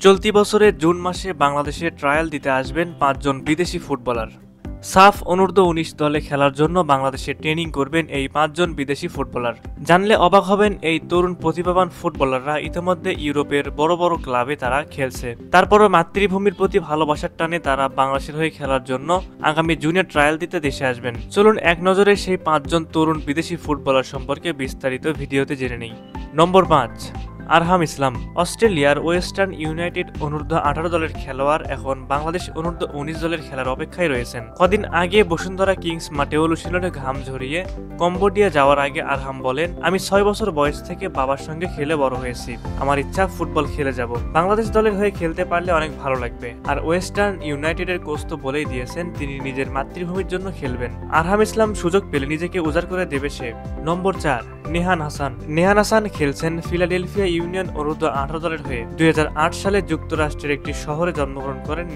চলতি বছরের জুন মাসে বাংলাদেশে ট্রায়াল দিতে আসবেন ৫ জন বিদেশি ফুটবলার। সাফ অনূর্ধ্ব-১৯ দলে খেলার জন্য বাংলাদেশে ট্রেনিং করবেন এই ৫ জন বিদেশি ফুটবলার। জানলে অবাক হবেন, এই তরুণ প্রতিভাবান ফুটবলাররা ইতিমধ্যে ইউরোপের বড় বড় ক্লাবে তারা খেলছে। তারপরও মাতৃভূমির প্রতি ভালোবাসার টানে তারা বাংলাদেশের হয়ে খেলার জন্য আগামী জুনে ট্রায়াল দিতে দেশে আসবেন। চলুন এক নজরে সেই ৫ জন তরুণ বিদেশি ফুটবলার সম্পর্কে বিস্তারিত ভিডিওতে জেনে নেই। নম্বর ৫, আরহাম ইসলাম। অস্ট্রেলিয়ার ওয়েস্টার্ন ইউনাইটেড অনূর্ধ্ব-18 দলের খেলোয়াড় এখন বাংলাদেশ অনূর্ধ্ব-19 দলের খেলার অপেক্ষায় রয়েছেন। কদিন আগে বসুন্ধরা কিংস মাঠে অনুশীলনে ঘাম ঝরিয়ে কম্বোডিয়া যাওয়ার আগে আরহাম বলেন, আমি ৬ বছর বয়স থেকে বাবার সঙ্গে খেলে বড় হয়েছি। আমার ইচ্ছা ফুটবল খেলে যাব। বাংলাদেশ দলের হয়ে খেলতে পারলে অনেক ভালো লাগবে। আর ওয়েস্টার্ন ইউনাইটেডের কোচ তো বলেই দিয়েছেন তিনি নিজের মাতৃভূমির জন্য খেলবেন। আরহাম ইসলাম সুযোগ পেলে নিজেকে উজাড় করে দেবে সে। নম্বর ৪, নেহান হাসান। নেহান হাসান খেলছেন ফিলাডেলফিয়া ইউনিয়ন অনূর্ধ্ব-18 দলের হয়ে। ২০০৮ সালে যুক্তরাষ্ট্রের একটি শহরে জন্মগ্রহণ করেন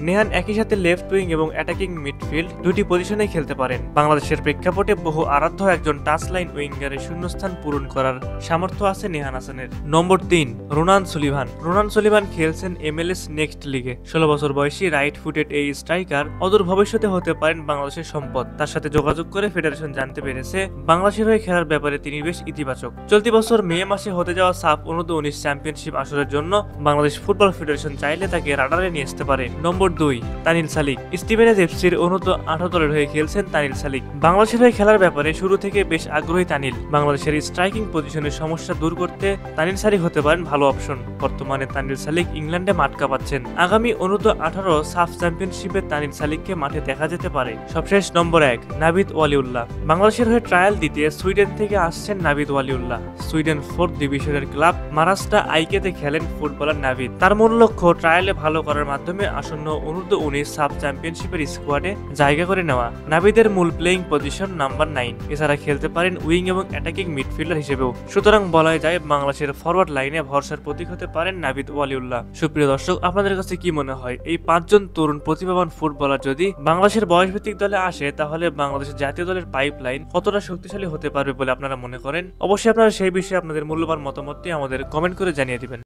নেহান একই সাথে লেফট উইং এবং অ্যাটাকিং মিডফিল্ড দুটি পজিশনেই খেলতে পারেন। বাংলাদেশের প্রেক্ষাপটে বহু আরাধ্য একজন টাচ লাইন উইঙ্গারের শূন্যস্থান পূরণ করার সামর্থ্য আছে নেহান হাসানের। নম্বর ৩, রোনান সুলিভান। রোনান সুলিভান খেলছেন MLS নেক্সট লিগে। ১৬ বছর বয়সী রাইট ফুটেড এই স্ট্রাইকার অদূর ভবিষ্যতে হতে পারেন বাংলাদেশের সম্পদ। তার সাথে যোগাযোগ করে ফেডারেশন জানতে পেরেছে বাংলাদেশের হয়ে খেলার ব্যাপারে তিনি বেশ ইতিবাচক। চলতি বছর মে মাসে হতে যাওয়া সাফ অনূর্ধ্ব-19 চ্যাম্পিয়নশিপ আসরের জন্য বাংলাদেশ ফুটবল ফেডারেশন চাইলে তাকে রাডারে নিয়ে আসতে পারে। নম্বর ২, তানিল সালিক। স্টিভেনস এফসির অনূর্ধ্ব-18 দলের হয়ে খেলছেন তানিল সালিক। বাংলাদেশের হয়ে খেলার ব্যাপারে শুরু থেকে বেশ আগ্রহী তানিল। বাংলাদেশের স্ট্রাইকিং পজিশনের সমস্যা দূর করতে তানিল সালিক হতে পারেন ভালো অপশন। বর্তমানে তানিল সালিক ইংল্যান্ডে মাঠ কাঁপাচ্ছেন। আগামী অনূর্ধ্ব-18 সাফ চ্যাম্পিয়নশিপে তানিল সালিককে মাঠে দেখা যেতে পারে। সবশেষ নম্বর ১, নাভিদ ওয়ালিউল্লাহ। বাংলাদেশের হয়ে ট্রায়াল দিতে সুইডেন থেকে আসছেন নাভিদ ওয়ালিউল্লাহ। সুইডেন 4th ডিভিশনের ক্লাব মারাস্টা আইকেতে খেলেন ফুটবলার নাভিদ। তার মূল লক্ষ্য ট্রায়ালে ভালো করার মাধ্যমে আসন্ন অনূর্ধ্ব-19 সাব চ্যাম্পিয়নশিপের স্কোয়াডে জায়গা করে নেওয়া। নাভিদের মূল প্লেইং পজিশন নাম্বার 9। এছাড়া খেলতে পারেন উইং এবং অ্যাটাকিং মিডফিল্ডার হিসেবেও। সুতরাং বলা যায় বাংলাদেশের ফরওয়ার্ড লাইনে ভরসার প্রতীক হতে পারেন নাভিদ ওয়ালিউল্লাহ। সুপ্রিয় দর্শক, আপনাদের কাছে কি মনে হয় এই ৫ জন তরুণ প্রতিভাবান ফুটবলার যদি বাংলাদেশের বয়সভিত্তিক দলে আসে তাহলে বাংলাদেশের জাতীয় দলের পাইপলাইন কতটা শক্তিশালী হতে পারবে বলে আপনারা মনে করেন? অবশ্যই আপনারা সেই বিষয়ে আপনাদের মূল্যবান মতামতটি আমাদের কমেন্ট করে জানিয়ে দিবেন।